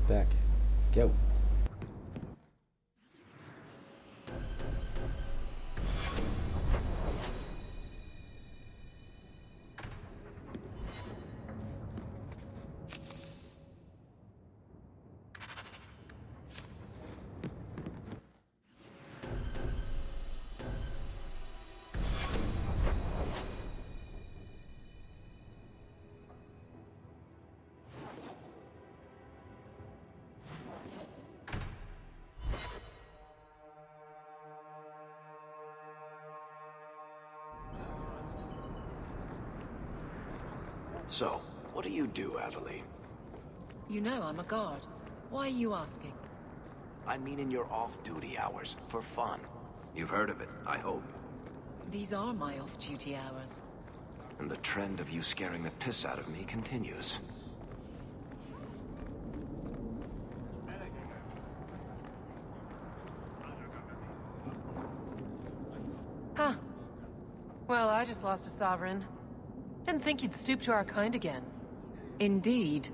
back. Let's go. So, what do you do, Aveline? You know I'm a guard. Why are you asking? I mean in your off-duty hours, for fun. You've heard of it, I hope. These are my off-duty hours. And the trend of you scaring the piss out of me continues. Huh. Well, I just lost a sovereign. Didn't think you'd stoop to our kind again. Indeed.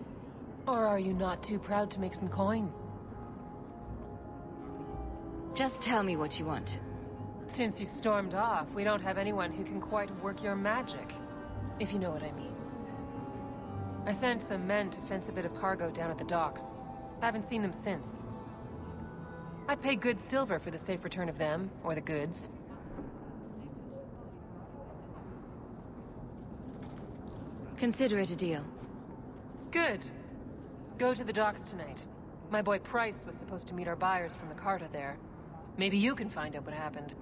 Or are you not too proud to make some coin? Just tell me what you want. Since you stormed off, we don't have anyone who can quite work your magic. If you know what I mean. I sent some men to fence a bit of cargo down at the docks. Haven't seen them since. I'd pay good silver for the safe return of them, or the goods. Consider it a deal. Good. Go to the docks tonight. My boy Price was supposed to meet our buyers from the Carta there. Maybe you can find out what happened.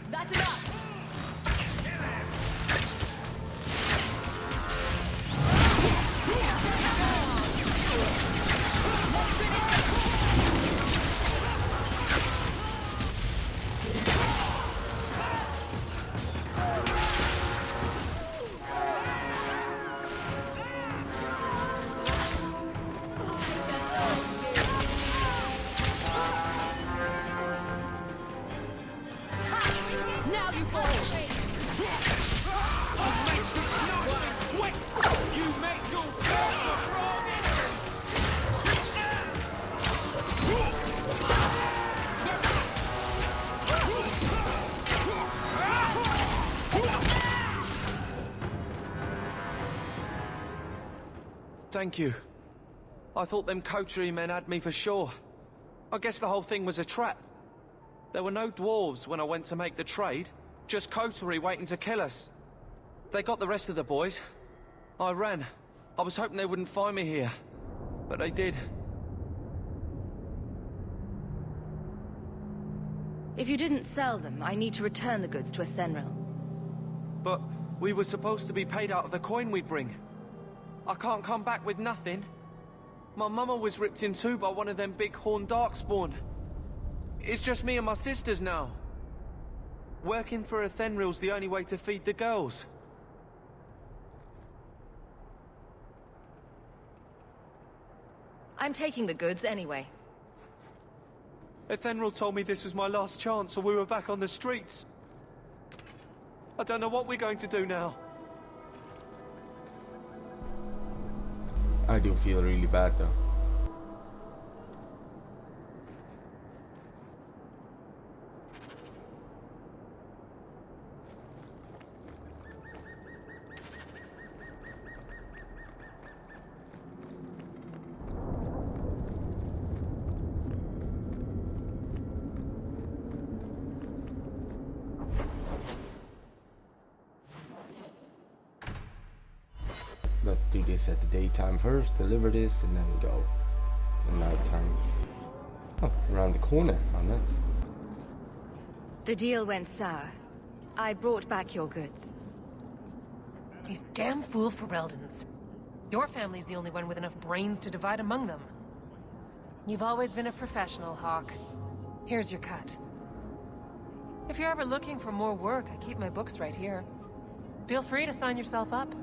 That's enough! Now you fall! You make your wrong Thank you. I thought them coterie men had me for sure. I guess the whole thing was a trap. There were no dwarves when I went to make the trade, just coterie waiting to kill us. They got the rest of the boys. I ran. I was hoping they wouldn't find me here, but they did. If you didn't sell them, I need to return the goods to Athenril. But we were supposed to be paid out of the coin we'd bring. I can't come back with nothing. My mama was ripped in two by one of them big horned darkspawn. It's just me and my sisters now. Working for Athenril's the only way to feed the girls. I'm taking the goods anyway. Athenril told me this was my last chance or we were back on the streets. I don't know what we're going to do now. I do feel really bad though. Let's do this at the daytime first, deliver this, and then go. The nighttime. Oh, around the corner. Oh, nice. The deal went sour. I brought back your goods. These damn fool Fereldans. Your family's the only one with enough brains to divide among them. You've always been a professional, Hawke. Here's your cut. If you're ever looking for more work, I keep my books right here. Feel free to sign yourself up.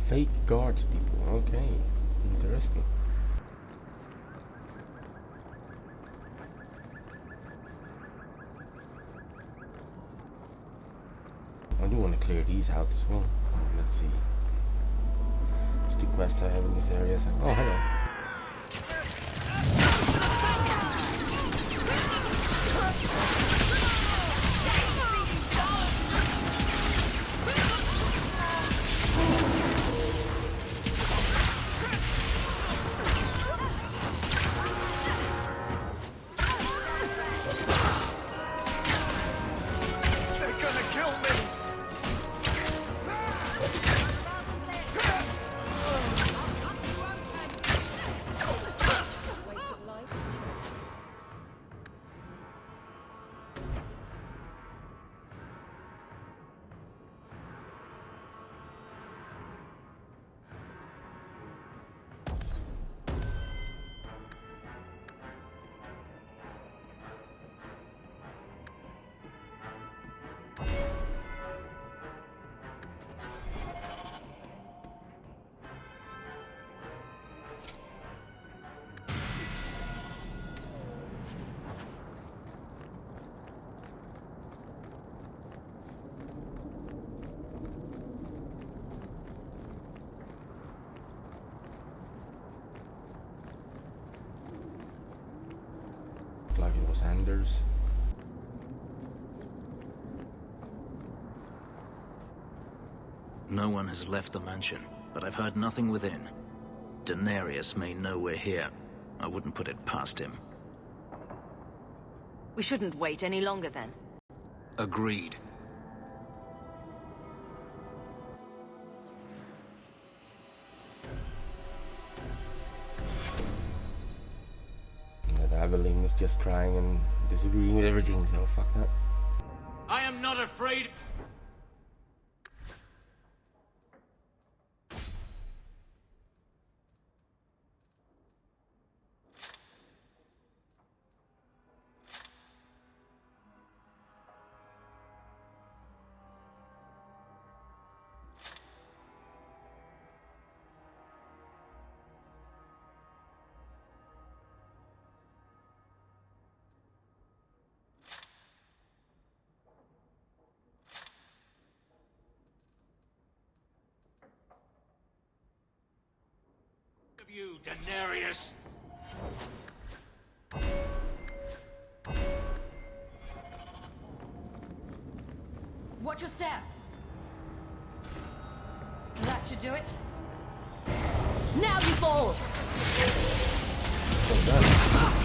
Fake guards people, okay. Interesting. I do want to clear these out as well. Let's see. There's 2 quests I have in this area. So, oh, hello. Like it was Anders. No one has left the mansion, but I've heard nothing within. Denarius may know we're here. I wouldn't put it past him. We shouldn't wait any longer then. Agreed. Aveline is just crying and disagreeing with everything, so fuck that. I am not afraid. You, Denarius! Watch your step. That should do it. Now you fall! Well done.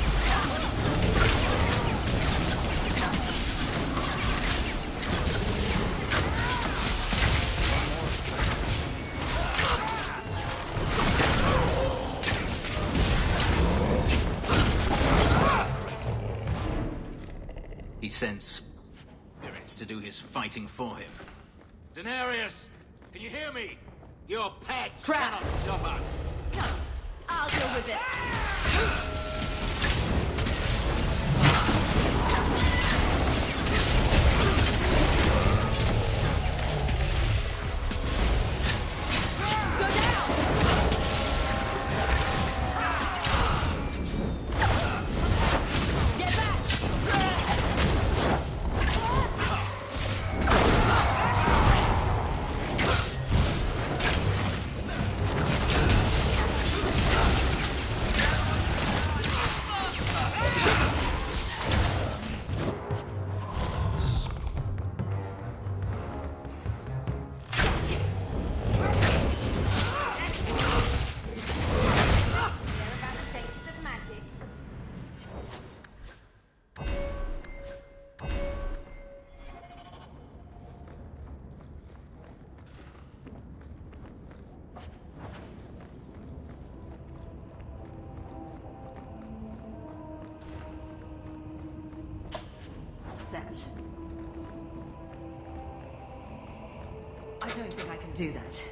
He sends spirits to do his fighting for him. Denarius! Can you hear me? Your pets Trap. cannot stop us! I'll deal with this. Go down! does. I don't think I can do that.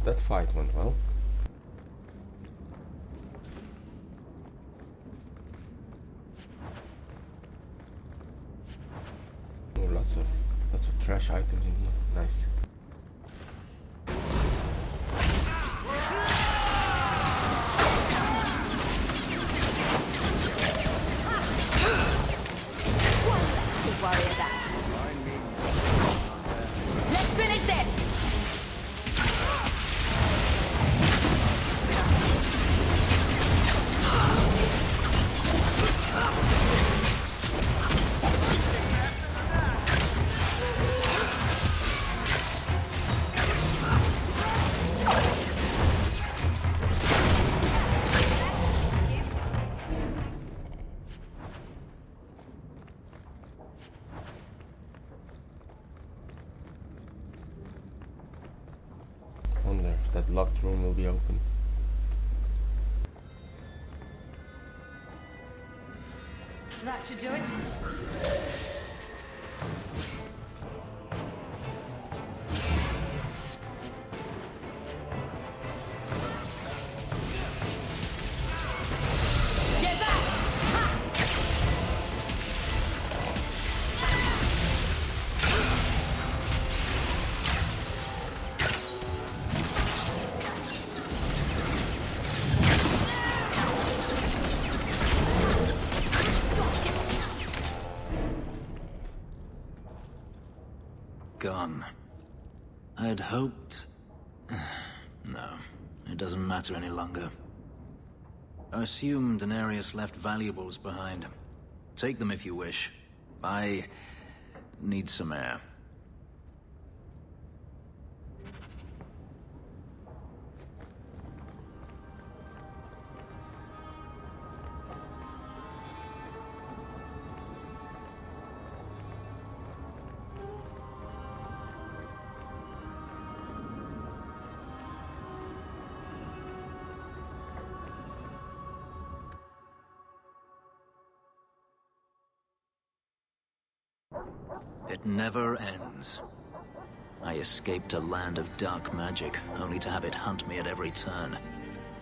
That fight went well. Oh, lots of trash items in here. Nice. Worry about. Let's finish this! Wonder if that locked room will be open. That should do it. Get back! Ha! Gone. I'd hoped... No, it doesn't matter any longer. I assume Denarius left valuables behind. Take them if you wish. I need some air. It never ends. I escaped a land of dark magic, only to have it hunt me at every turn.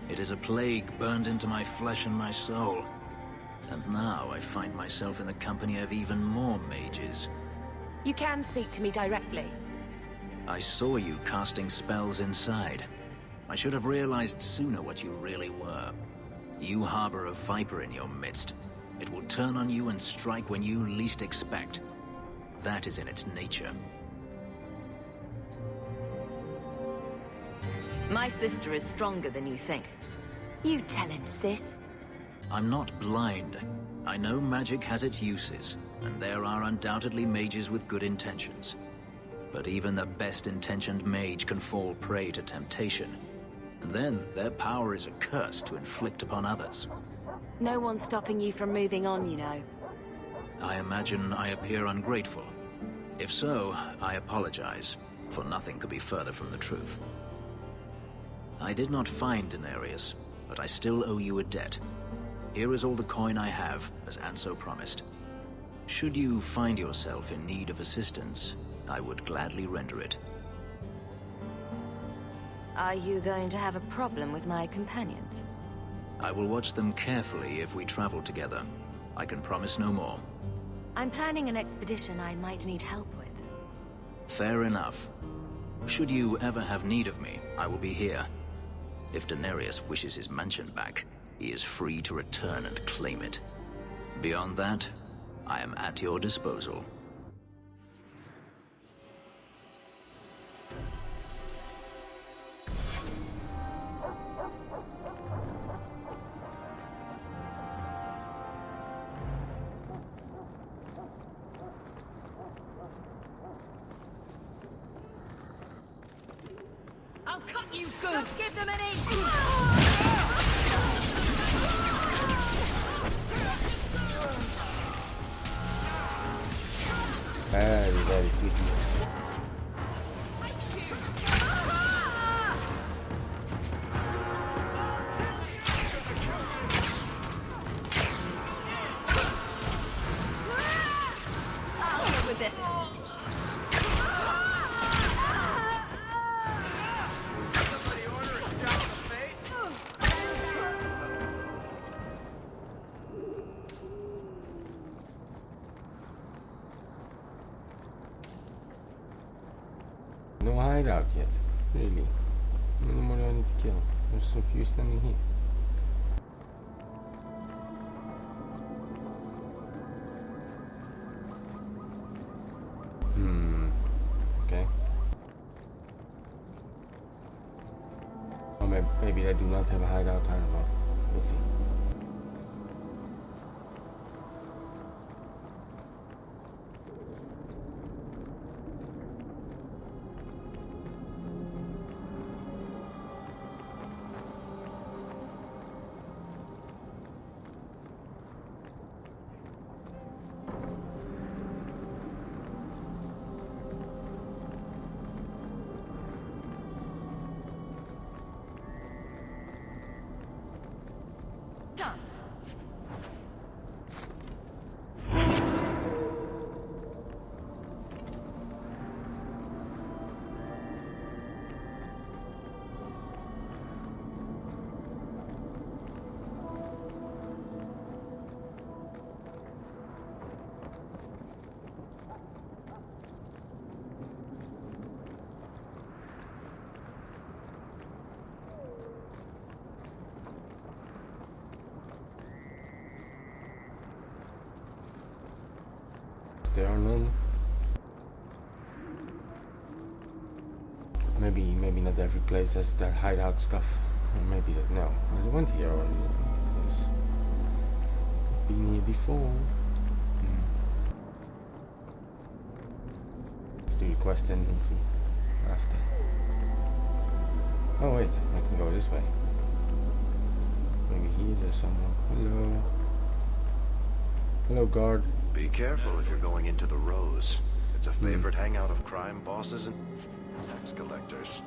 It is a plague burned into my flesh and my soul. And now I find myself in the company of even more mages. You can speak to me directly. I saw you casting spells inside. I should have realized sooner what you really were. You harbor a viper in your midst. It will turn on you and strike when you least expect. That is in its nature. My sister is stronger than you think. You tell him, sis. I'm not blind. I know magic has its uses, and there are undoubtedly mages with good intentions. But even the best-intentioned mage can fall prey to temptation. And then their power is a curse to inflict upon others. No one's stopping you from moving on, you know. I imagine I appear ungrateful. If so, I apologize, for nothing could be further from the truth. I did not find Denarius, but I still owe you a debt. Here is all the coin I have, as Anso promised. Should you find yourself in need of assistance, I would gladly render it. Are you going to have a problem with my companions? I will watch them carefully if we travel together. I can promise no more. I'm planning an expedition I might need help with. Fair enough. Should you ever have need of me, I will be here. If Denarius wishes his mansion back, he is free to return and claim it. Beyond that, I am at your disposal. I'll cut you good! Don't give them an inch! Very, very sneaky. I'll deal with this. No hideout yet. Really? How many more do I need to kill? There's so few standing here. Okay. Or maybe they do not have a hideout. I don't know. We'll see. Done. There are none. Maybe not every place has their hideout stuff. Or maybe that no. I went here already. Yes. Been here before. Let's do the quest and see after. Oh wait, I can go this way. Maybe here there's someone. Hello. Hello, guard. Be careful if you're going into the Rose. It's a favorite hangout of crime bosses and tax collectors.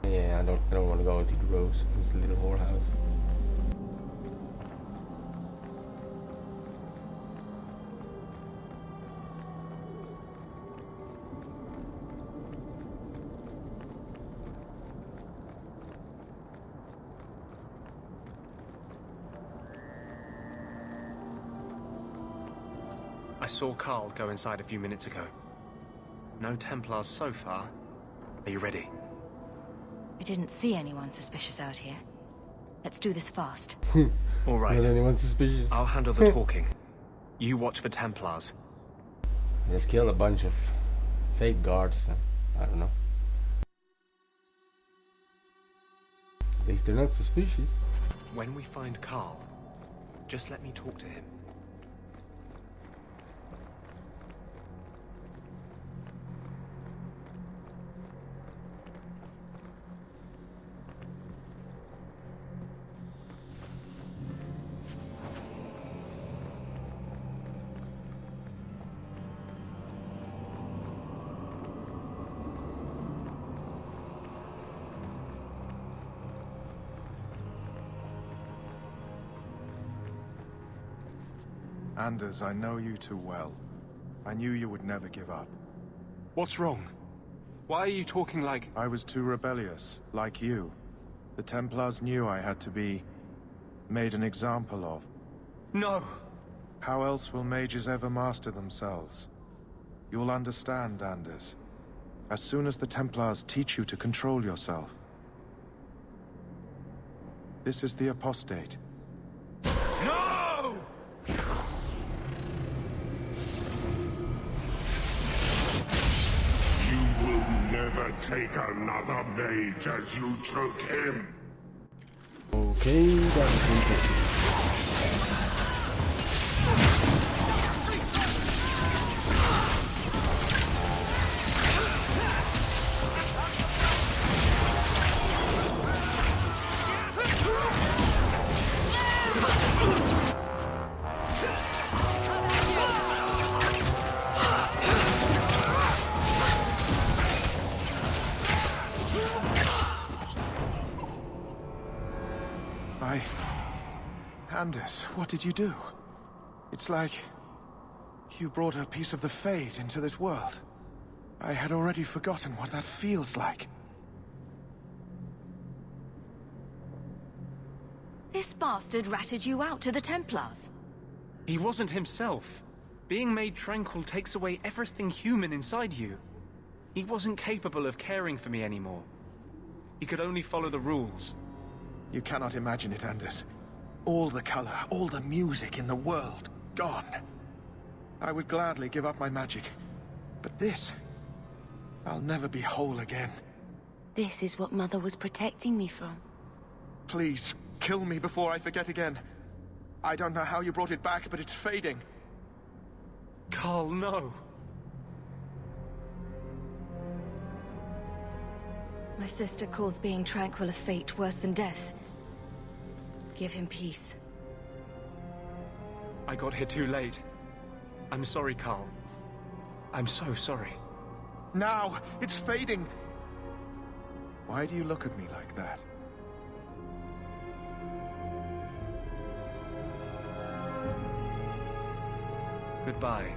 Yeah, I don't want to go into the Rose. It's a little whorehouse. I saw Carl go inside a few minutes ago. No Templars so far. Are you ready? I didn't see anyone suspicious out here. Let's do this fast. All right. Was anyone suspicious? I'll handle the talking. You watch for Templars. Just kill a bunch of fake guards. I don't know. At least they're not suspicious. When we find Carl, just let me talk to him. Anders, I know you too well. I knew you would never give up. What's wrong? Why are you talking like... I was too rebellious, like you. The Templars knew I had to be... made an example of. No! How else will mages ever master themselves? You'll understand, Anders. As soon as the Templars teach you to control yourself. This is the Apostate. No! You will never take another mage as you took him. Okay, that's interesting. Anders, what did you do? It's like you brought a piece of the Fade into this world. I had already forgotten what that feels like. This bastard ratted you out to the Templars. He wasn't himself. Being made tranquil takes away everything human inside you. He wasn't capable of caring for me anymore. He could only follow the rules. You cannot imagine it, Anders. All the color, all the music in the world, gone. I would gladly give up my magic. But this... I'll never be whole again. This is what Mother was protecting me from. Please, kill me before I forget again. I don't know how you brought it back, but it's fading. Carl, no. My sister calls being tranquil a fate worse than death. Give him peace. I got here too late. I'm sorry, Carl. I'm so sorry. Now! It's fading! Why do you look at me like that? Goodbye.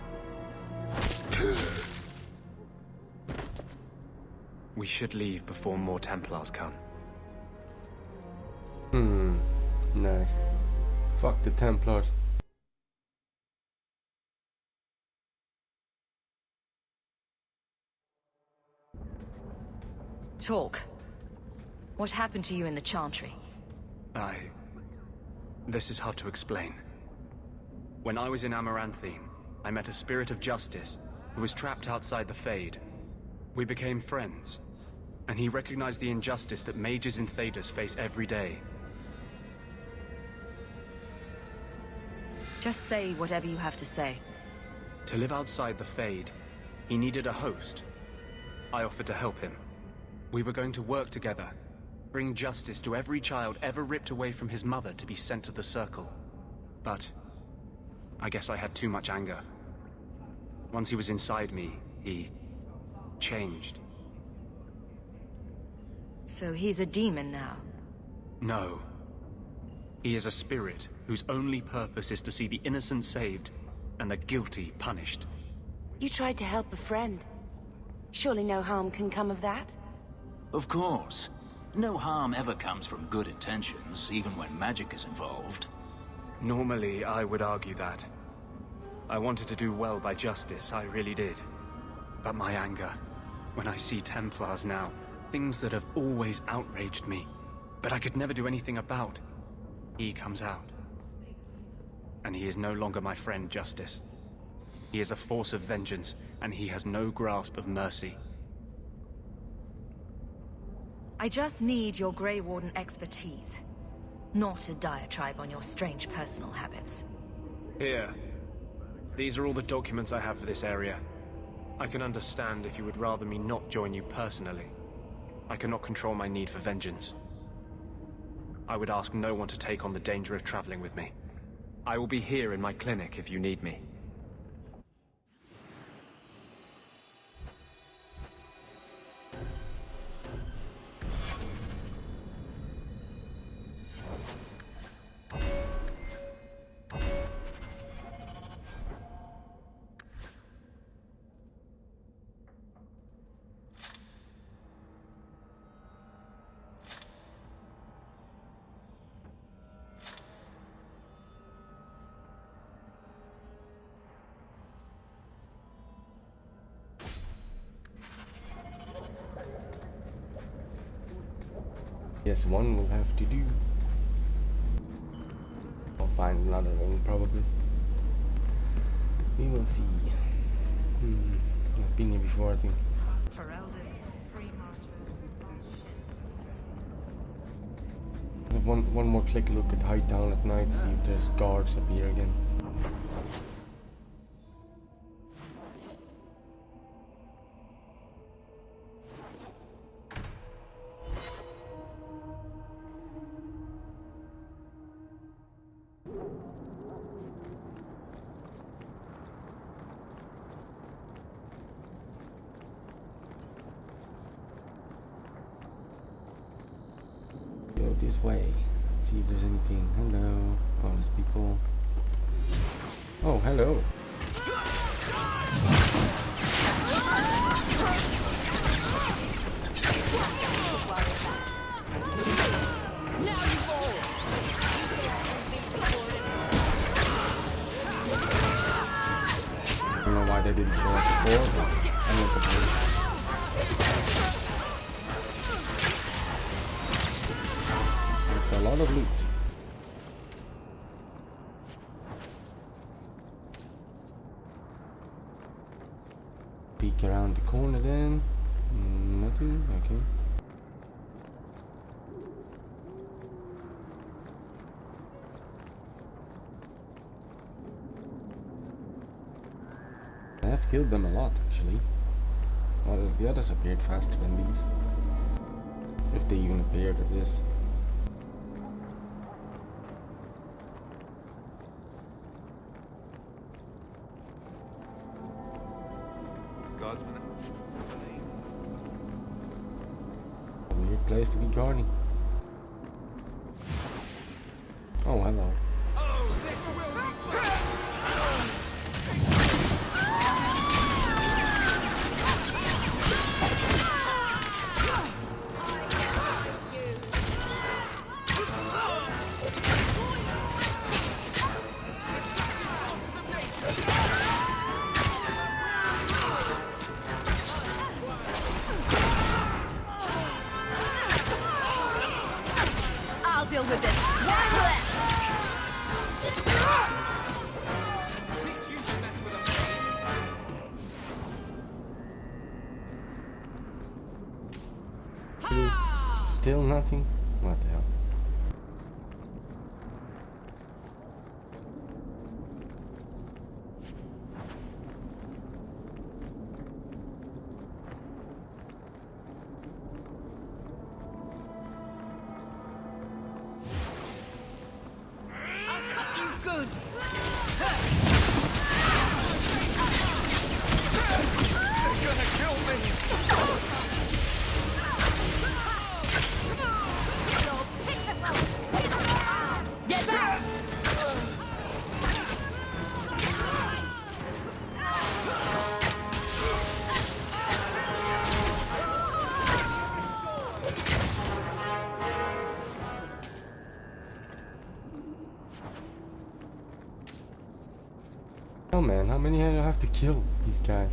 We should leave before more Templars come. Nice. Fuck the Templars. Talk. What happened to you in the Chantry? This is hard to explain. When I was in Amaranthine, I met a spirit of justice who was trapped outside the Fade. We became friends, and he recognized the injustice that mages in Thedas face every day. Just say whatever you have to say. To live outside the Fade, he needed a host. I offered to help him. We were going to work together, bring justice to every child ever ripped away from his mother to be sent to the Circle. But I guess I had too much anger. Once he was inside me, he changed. So he's a demon now? No. He is a spirit whose only purpose is to see the innocent saved and the guilty punished. You tried to help a friend. Surely no harm can come of that? Of course. No harm ever comes from good intentions, even when magic is involved. Normally, I would argue that. I wanted to do well by justice, I really did. But my anger, when I see Templars now, things that have always outraged me, but I could never do anything about, he comes out. And he is no longer my friend, Justice. He is a force of vengeance, and he has no grasp of mercy. I just need your Grey Warden expertise, not a diatribe on your strange personal habits. Here. These are all the documents I have for this area. I can understand if you would rather me not join you personally. I cannot control my need for vengeance. I would ask no one to take on the danger of traveling with me. I will be here in my clinic if you need me. Yes, one will have to do. I'll find another ring, probably. We will see. I've been here before, I think. I have one more click look at Hightown at night, see if there's guards up here again. This way. Let's see if there's anything. Hello. Oh, there's people. Oh, hello. I don't know why they didn't show up before, but I know the point. It's a lot of loot. Peek around the corner then. Nothing? Okay. I have killed them a lot actually. Well, the others appeared faster than these. If they even appeared at this. A weird place to be guarding. Oh, hello. I'll deal with this. One left. Still nothing? What the hell? Oh man, how many do I have to kill these guys?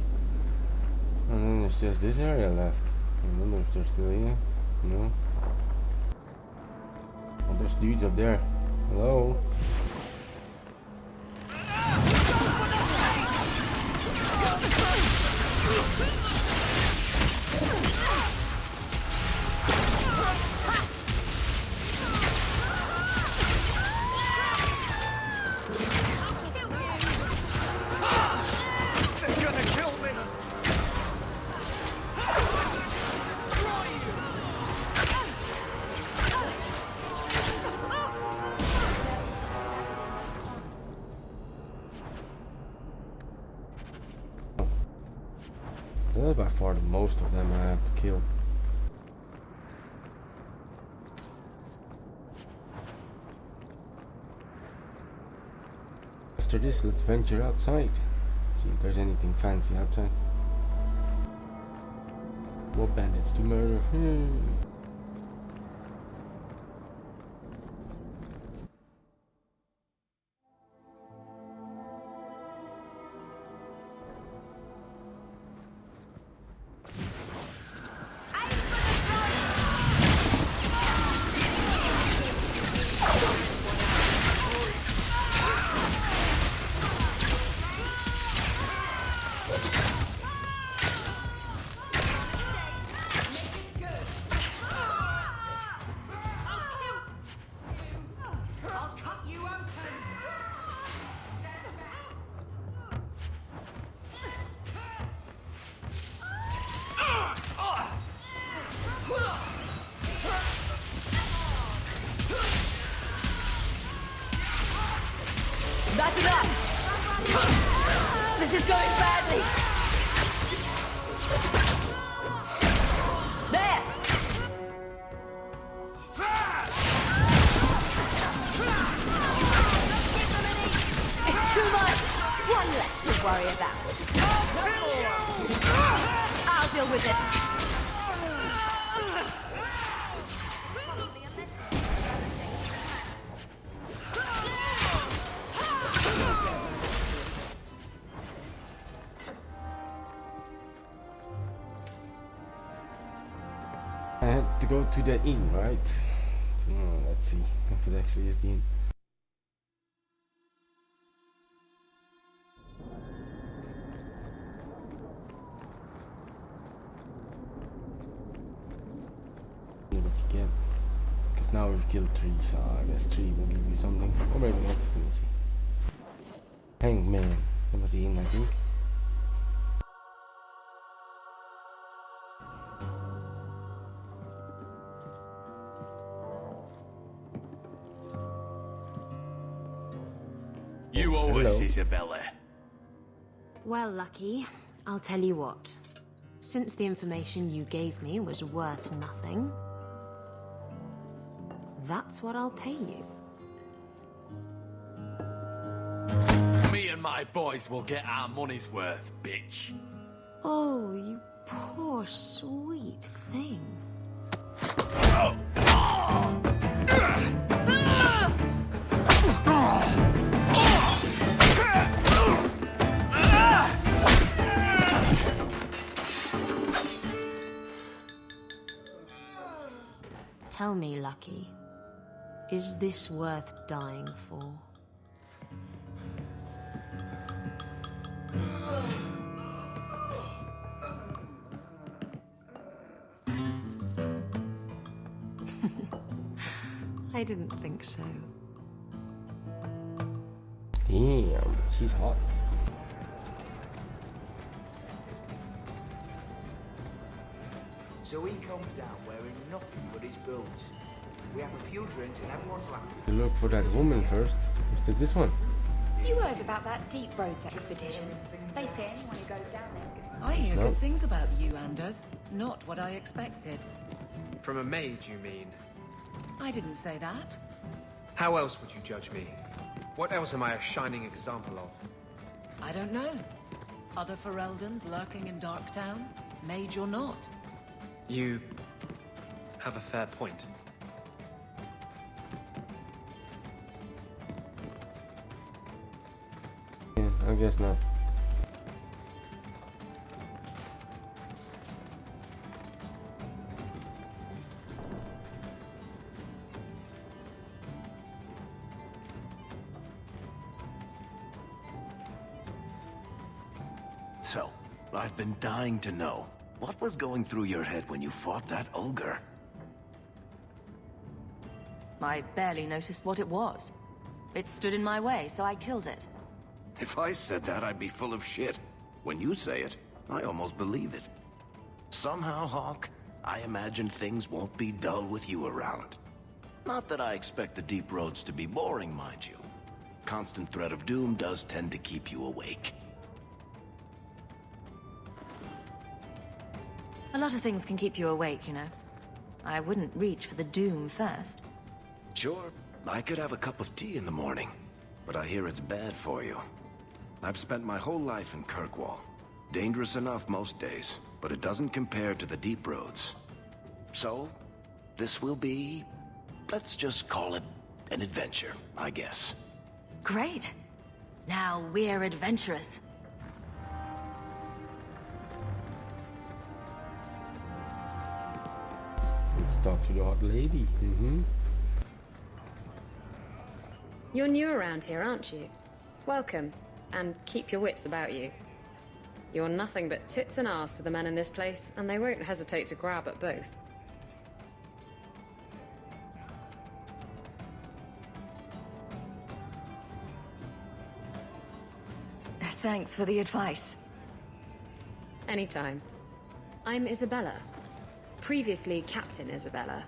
And then there's just this area left. I wonder if they're still here. No. Oh, there's dudes up there. Hello? That's by far the most of them I have to kill. After this, let's venture outside. See if there's anything fancy outside. More bandits to murder. That's enough! This is going badly! There! Don't worry about it. I'll deal with it. I had to go to the inn, right? Let's see if it actually is the inn. See what you get. Because now we've killed 3, so I guess 3 will give you something. Or maybe not. We'll see. Hangman. That was the inn, I think. You owe us, Isabella. Well, Lucky, I'll tell you what. Since the information you gave me was worth nothing, that's what I'll pay you. Me and my boys will get our money's worth, bitch. Oh, you poor sweet thing. Tell me, Lucky, is this worth dying for? I didn't think so. Damn, she's hot. So he comes down wearing nothing but his boots. We have a few drinks and everyone's laughing. You look for that woman first. Is it this one? You heard about that Deep Roads expedition? They say anyone who goes down there. I hear No. good things about you, Anders. Not what I expected. From a mage, you mean? I didn't say that. How else would you judge me? What else am I a shining example of? I don't know. Other Fereldans lurking in Darktown? Mage or not? You have a fair point. Yeah, I guess not. So, I've been dying to know. What was going through your head when you fought that ogre? I barely noticed what it was. It stood in my way, so I killed it. If I said that, I'd be full of shit. When you say it, I almost believe it. Somehow, Hawk, I imagine things won't be dull with you around. Not that I expect the Deep Roads to be boring, mind you. Constant threat of doom does tend to keep you awake. A lot of things can keep you awake, you know. I wouldn't reach for the doom first. Sure, I could have a cup of tea in the morning, but I hear it's bad for you. I've spent my whole life in Kirkwall. Dangerous enough most days, but it doesn't compare to the Deep Roads. So, this will be... let's just call it an adventure, I guess. Great. Now we're adventurous. Let's talk to the hot lady. You're new around here, aren't you? Welcome, and keep your wits about you. You're nothing but tits and arse to the men in this place, and they won't hesitate to grab at both. Thanks for the advice. Anytime. I'm Isabella. Previously Captain Isabella.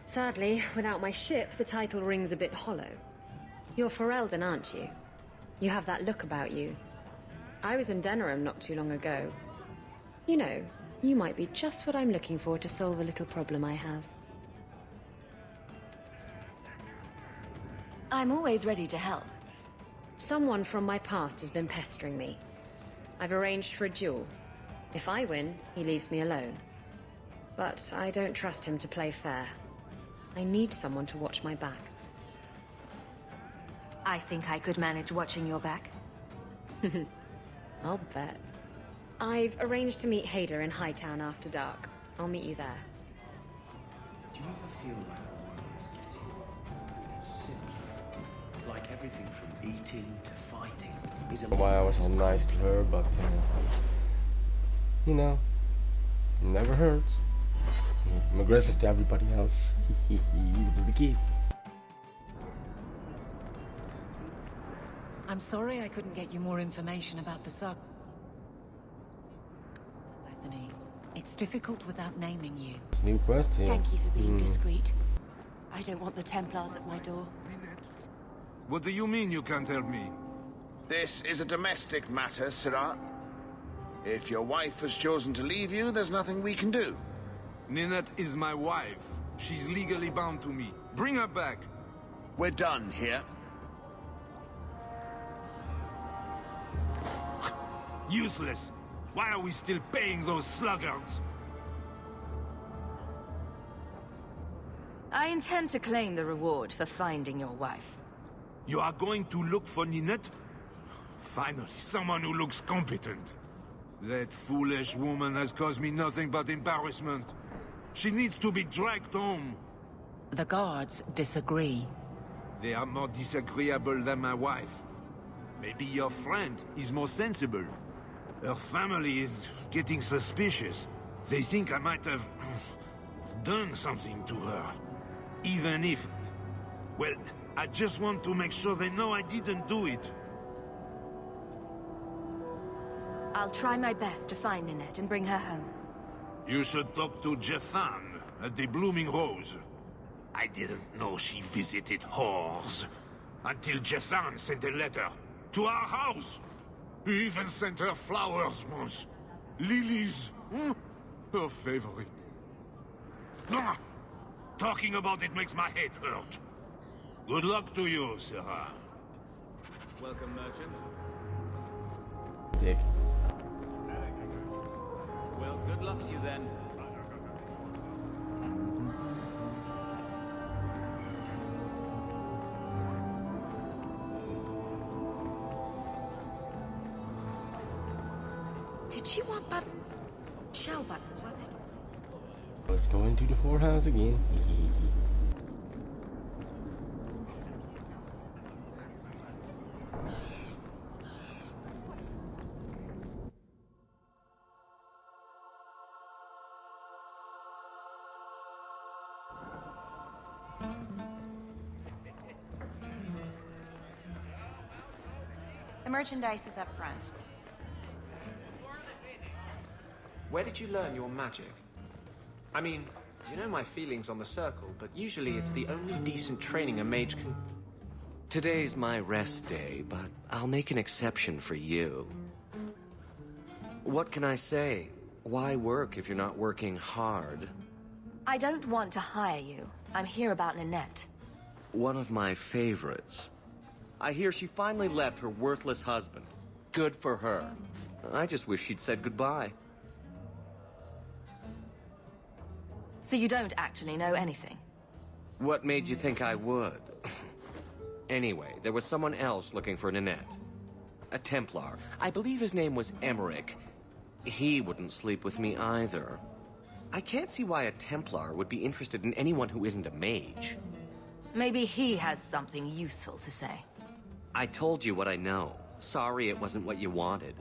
Sadly, without my ship, the title rings a bit hollow. You're Ferelden, aren't you? You have that look about you. I was in Denerim not too long ago. You know, you might be just what I'm looking for to solve a little problem I have. I'm always ready to help. Someone from my past has been pestering me. I've arranged for a duel. If I win, he leaves me alone. But I don't trust him to play fair. I need someone to watch my back. I think I could manage watching your back. I'll bet. I've arranged to meet Hader in Hightown after dark. I'll meet you there. Do you ever feel like the world's getting simpler? Like everything from eating to fighting is a... Why I was so nice to her, but you know, it never hurts. I'm aggressive to everybody else. The kids. I'm sorry I couldn't get you more information about the sub. Bethany, it's difficult without naming you. New quest here. Thank you for being discreet. I don't want the Templars at my door. What do you mean you can't help me? This is a domestic matter, Sirah. If your wife has chosen to leave you, there's nothing we can do. Ninette is my wife. She's legally bound to me. Bring her back. We're done here. Useless. Why are we still paying those sluggards? I intend to claim the reward for finding your wife. You are going to look for Ninette? Finally, someone who looks competent. That foolish woman has caused me nothing but embarrassment. She needs to be dragged home. The guards disagree. They are more disagreeable than my wife. Maybe your friend is more sensible. Her family is getting suspicious. They think I might have done something to her. Even if... Well, I just want to make sure they know I didn't do it. I'll try my best to find Ninette and bring her home. You should talk to Jethan at the Blooming Rose. I didn't know she visited whores. Until Jethan sent a letter to our house. He even sent her flowers once. Lilies. Her favorite. Ah, talking about it makes my head hurt. Good luck to you, Sirah. Welcome, merchant. Dick. Well, good luck to you then. Did she want buttons? Shell buttons, was it? Let's go into the whorehouse again. The merchandise is up front. Where did you learn your magic? I mean, you know my feelings on the Circle, but usually it's the only decent training a mage can... Today's my rest day, but I'll make an exception for you. What can I say? Why work if you're not working hard? I don't want to hire you. I'm here about Ninette. One of my favorites. I hear she finally left her worthless husband. Good for her. I just wish she'd said goodbye. So you don't actually know anything? What made you think I would? Anyway, there was someone else looking for Ninette. A Templar. I believe his name was Emmerich. He wouldn't sleep with me either. I can't see why a Templar would be interested in anyone who isn't a mage. Maybe he has something useful to say. I told you what I know. Sorry it wasn't what you wanted.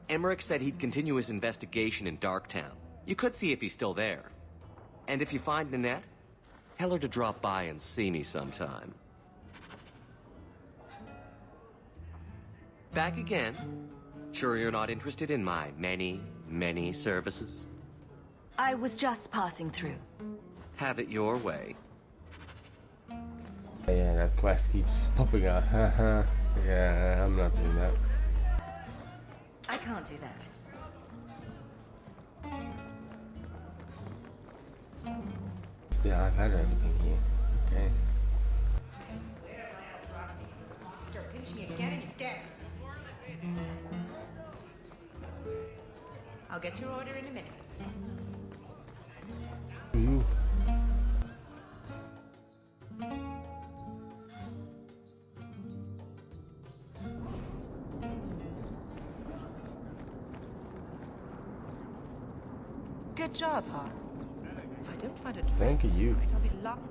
Emmerich said he'd continue his investigation in Darktown. You could see if he's still there. And if you find Ninette, tell her to drop by and see me sometime. Back again? Sure you're not interested in my many, many services? I was just passing through. Have it your way. Yeah, that quest keeps popping up. Yeah, I'm not doing that. I can't do that. Yeah, I've had everything here. Okay. Monster, pinch me again and you're dead. I'll get your order in a minute. Ooh. Good job, Hawk. If I don't find it Thank you. I'll be locked.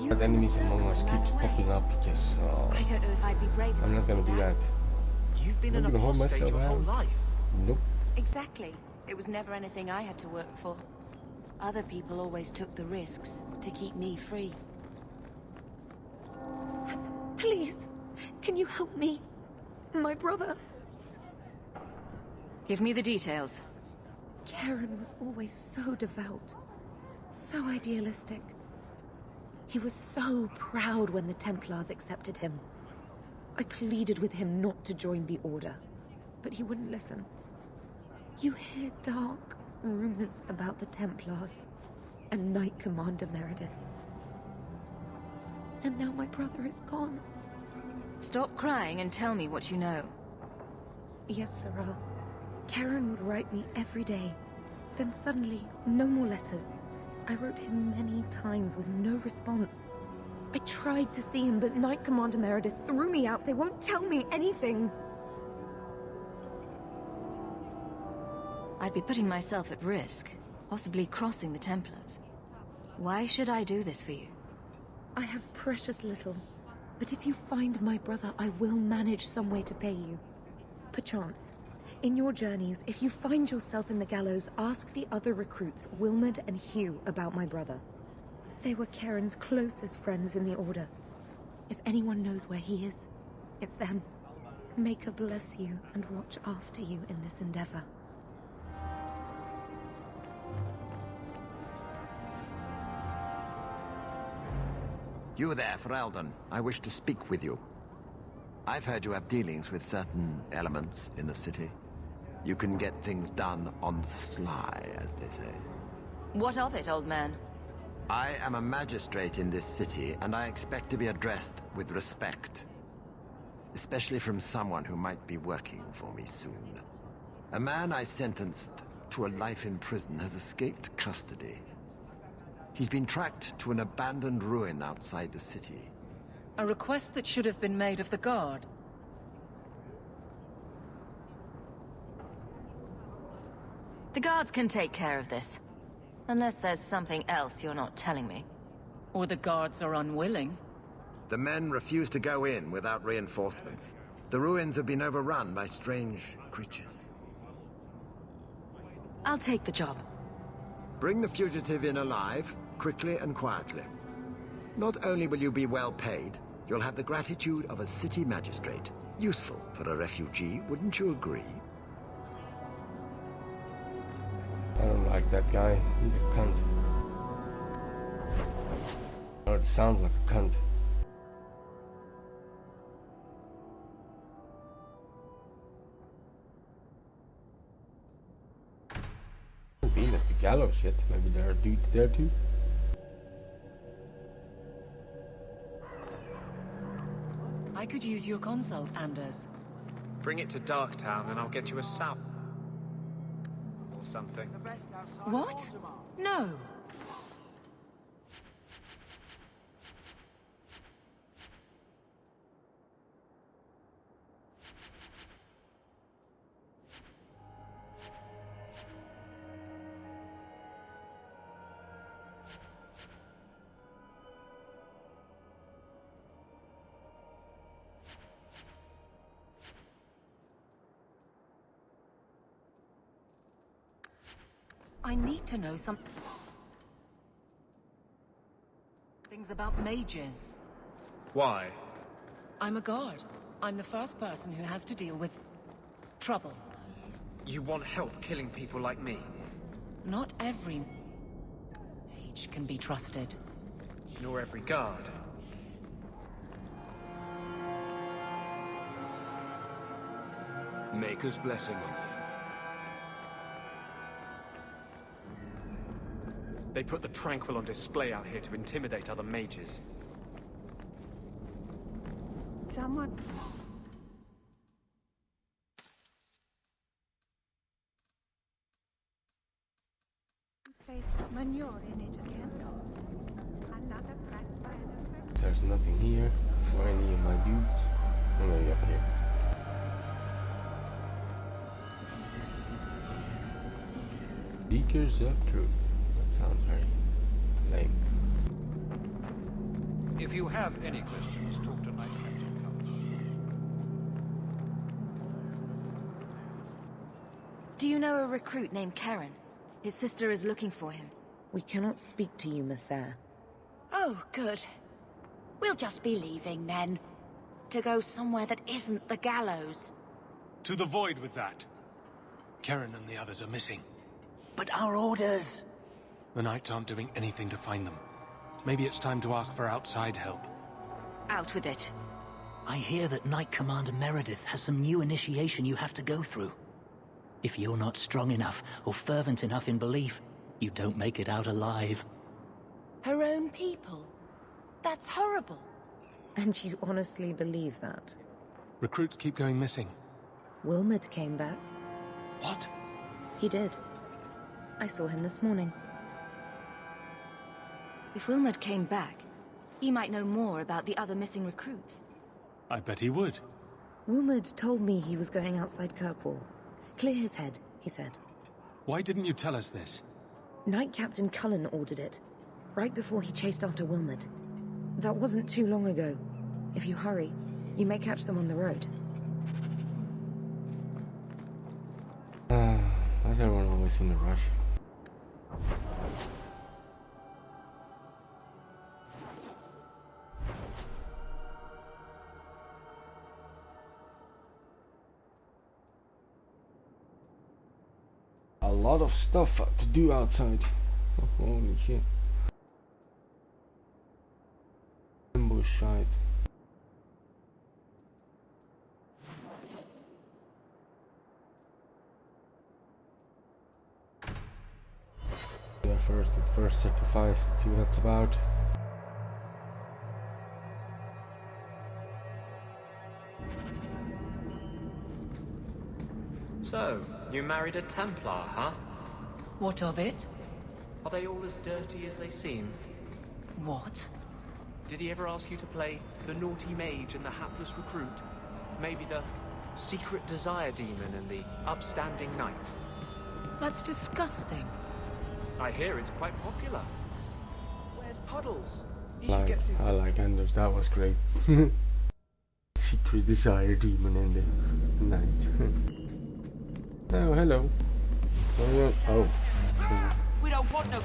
But enemies among us keeps popping up because I don't know if I'd be brave enough I'm not gonna to do that. You've been I'm an gonna hold apostate myself your whole out. life. Nope. Exactly. It was never anything I had to work for. Other people always took the risks to keep me free. Please, can you help me? My brother. Give me the details. Karen was always so devout, so idealistic. He was so proud when the Templars accepted him. I pleaded with him not to join the Order, but he wouldn't listen. You hear dark rumors about the Templars and Knight Commander Meredith. And now my brother is gone. Stop crying and tell me what you know. Yes, Sarah. Karen would write me every day. Then suddenly, no more letters. I wrote him many times with no response. I tried to see him, but Knight Commander Meredith threw me out. They won't tell me anything. I'd be putting myself at risk, possibly crossing the Templars. Why should I do this for you? I have precious little, but if you find my brother, I will manage some way to pay you. Perchance. In your journeys, if you find yourself in the gallows, ask the other recruits, Wilmerd and Hugh, about my brother. They were Karen's closest friends in the Order. If anyone knows where he is, it's them. Maker bless you and watch after you in this endeavor. You there, Ferelden. I wish to speak with you. I've heard you have dealings with certain elements in the city. You can get things done on the sly, as they say. What of it, old man? I am a magistrate in this city, and I expect to be addressed with respect. Especially from someone who might be working for me soon. A man I sentenced to a life in prison has escaped custody. He's been tracked to an abandoned ruin outside the city. A request that should have been made of the guard. The guards can take care of this. Unless there's something else you're not telling me. Or the guards are unwilling. The men refuse to go in without reinforcements. The ruins have been overrun by strange creatures. I'll take the job. Bring the fugitive in alive, quickly and quietly. Not only will you be well paid, you'll have the gratitude of a city magistrate. Useful for a refugee, wouldn't you agree? I don't like that guy. He's a cunt. Or it sounds like a cunt. I've been at the gallows yet. Maybe there are dudes there too. I could use your consult, Anders. Bring it to Darktown and I'll get you a sap. Or something. What? No. I need to know some things about mages. Why? I'm a guard. I'm the first person who has to deal with trouble. You want help killing people like me? Not every mage can be trusted. nor every guard. Maker's blessing on you. They put the Tranquil on display out here to intimidate other mages. Someone... placed manure in it again. Another crack by another. There's nothing here for any of my dudes. Oh, maybe up here. Seekers of Truth. That sounds very lame. If you have any questions, talk to Knight Captain Cullen. Do you know a recruit named Karen? His sister is looking for him. We cannot speak to you, Messer. Oh, good. We'll just be leaving then. To go somewhere that isn't the gallows. To the void with that. Karen and the others are missing. But our orders... The Knights aren't doing anything to find them. Maybe it's time to ask for outside help. Out with it. I hear that Knight Commander Meredith has some new initiation you have to go through. If you're not strong enough or fervent enough in belief, you don't make it out alive. Her own people? That's horrible. And you honestly believe that? Recruits keep going missing. Wilmot came back. What? He did. I saw him this morning. If Wilmot came back, he might know more about the other missing recruits. I bet he would. Wilmot told me he was going outside Kirkwall. Clear his head, he said. Why didn't you tell us this? Knight Captain Cullen ordered it, right before he chased after Wilmot. That wasn't too long ago. If you hurry, you may catch them on the road. Why is everyone always in a rush? A lot of stuff to do outside. Holy shit. Ambush side. Yeah, first sacrifice. Let's see what that's about. So, you married a Templar, huh? What of it? Are they all as dirty as they seem? What? Did he ever ask you to play the naughty mage and the hapless recruit? Maybe the secret desire demon and the upstanding knight? That's disgusting. I hear it's quite popular. Where's Puddles? I like Anders, that was great. Secret desire demon in the night. Oh, hello. Oh. We don't want no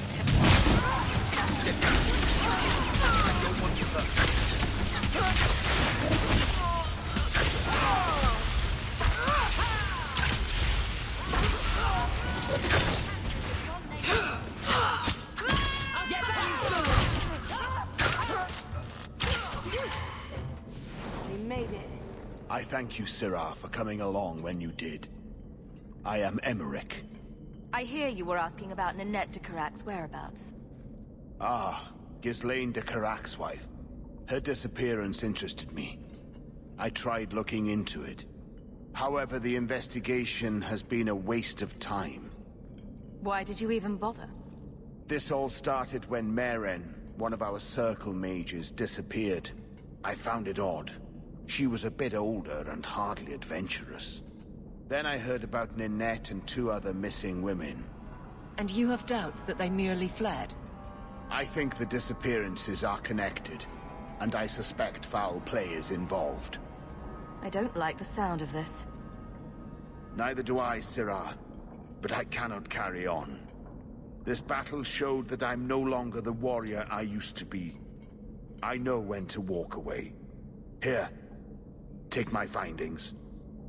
We made it. I thank you, Syrah, for coming along when you did. I am Emmerich. I hear you were asking about Ninette de Carac's whereabouts. Ah, Ghislaine de Carac's wife. Her disappearance interested me. I tried looking into it. However, the investigation has been a waste of time. Why did you even bother? This all started when Meren, one of our circle mages, disappeared. I found it odd. She was a bit older and hardly adventurous. Then I heard about Ninette and 2 other missing women. And you have doubts that they merely fled? I think the disappearances are connected, and I suspect foul play is involved. I don't like the sound of this. Neither do I, Syrah, but I cannot carry on. This battle showed that I'm no longer the warrior I used to be. I know when to walk away. Here, take my findings.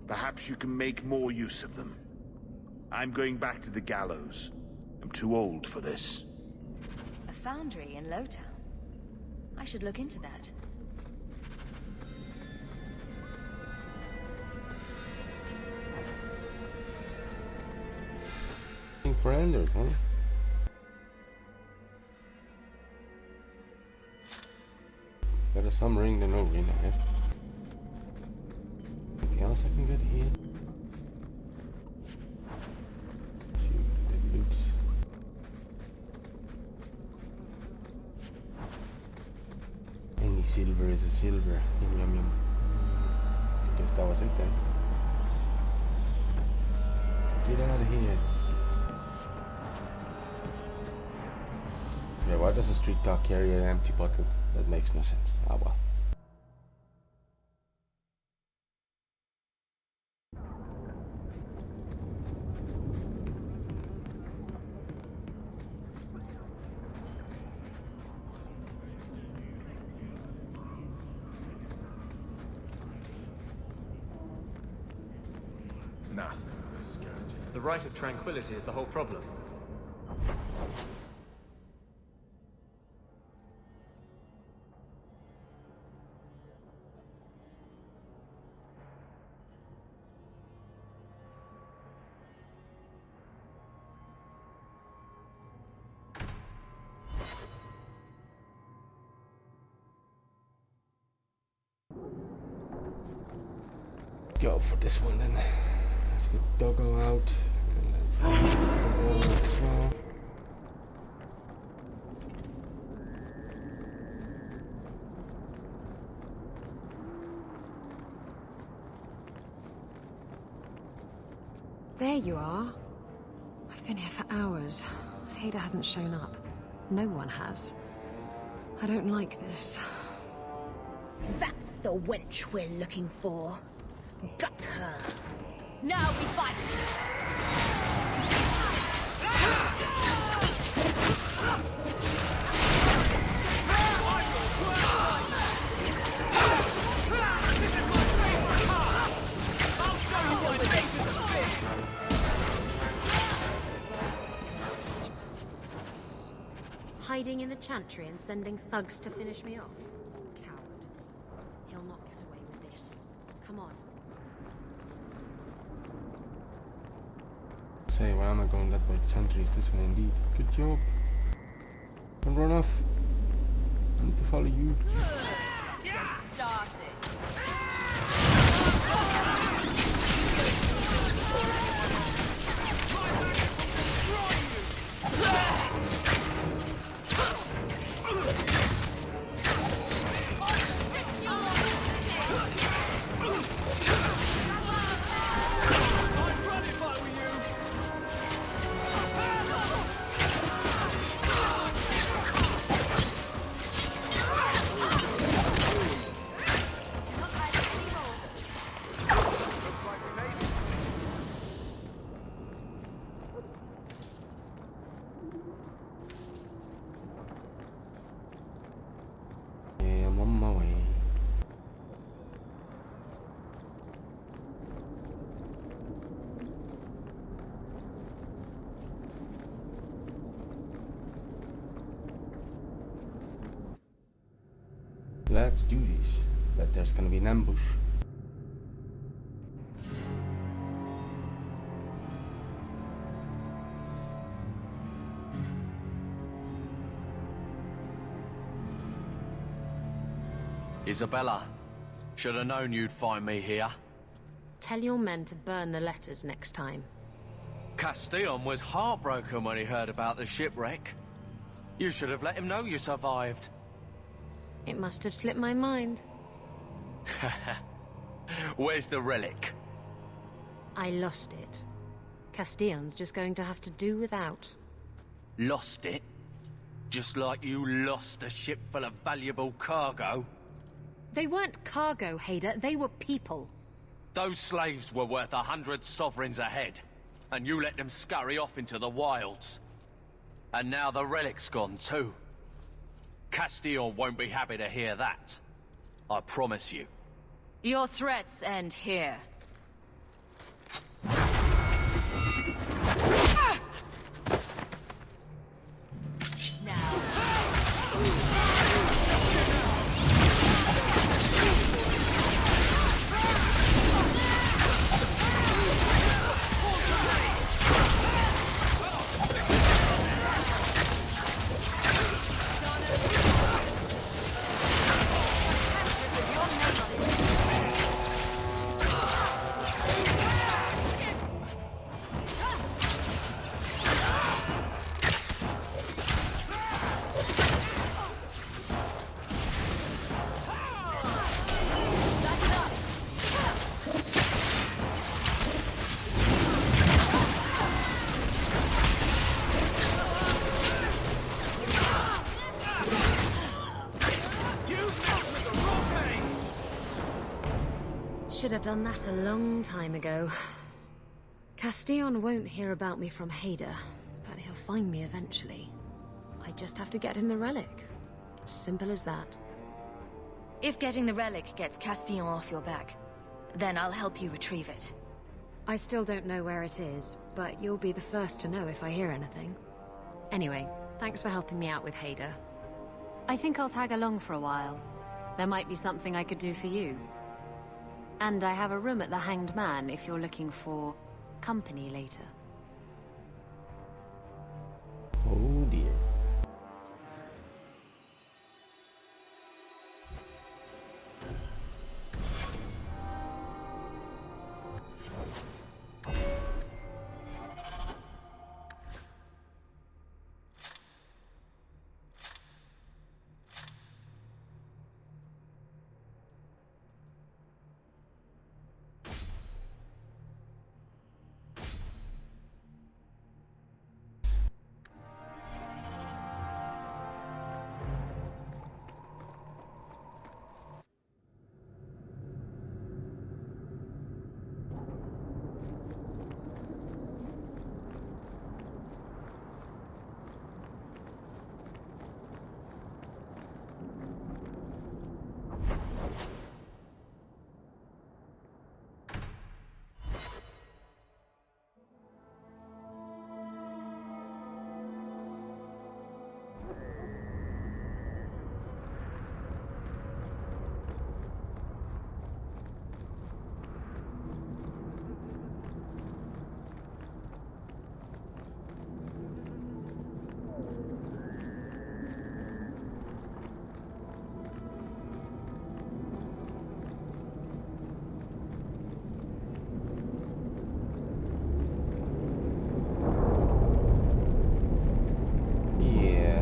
Perhaps you can make more use of them. I'm going back to the gallows. I'm too old for this. A foundry in Lowtown? I should look into that. For Anders, huh? Better some ring than no ring, I guess. Anything else I can get here? A few dead loots. Any silver is a silver. Yum yum yum. Guess that was it then. Get out of here. Yeah, why does a street dog carry an empty bottle? That makes no sense. Ah well. Nothing. The Rite of Tranquility is the whole problem. Go for this one then. Let's get Doggo out. And let's get Doggo out as well. There you are. I've been here for hours. Hader hasn't shown up. No one has. I don't like this. That's the wench we're looking for. Got her. Now we fight! Hiding in the chantry and sending thugs to finish me off. Coward. He'll not get away with this. Come on. Say, why am I going that way? The chantry is this way indeed. Good job. Don't run off. I need to follow you. Get started. Yeah, I'm on my way. Let's do this. Bet there's gonna be an ambush. Isabella, should have known you'd find me here. Tell your men to burn the letters next time. Castillon was heartbroken when he heard about the shipwreck. You should have let him know you survived. It must have slipped my mind. Where's the relic? I lost it. Castillon's just going to have to do without. Lost it? Just like you lost a ship full of valuable cargo? They weren't cargo, Hader. They were people. Those slaves were worth 100 sovereigns a head, and you let them scurry off into the wilds. And now the relic's gone too. Castillon won't be happy to hear that. I promise you. Your threats end here. Now. should have done that a long time ago. Castillon won't hear about me from Hader, but he'll find me eventually. I just have to get him the relic. It's simple as that. If getting the relic gets Castillon off your back, then I'll help you retrieve it. I still don't know where it is, but you'll be the first to know if I hear anything. Anyway, thanks for helping me out with Hader. I think I'll tag along for a while. There might be something I could do for you. And I have a room at the Hanged Man if you're looking for company later. Oh dear.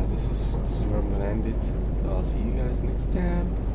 This is where I'm gonna end it. So I'll see you guys next time.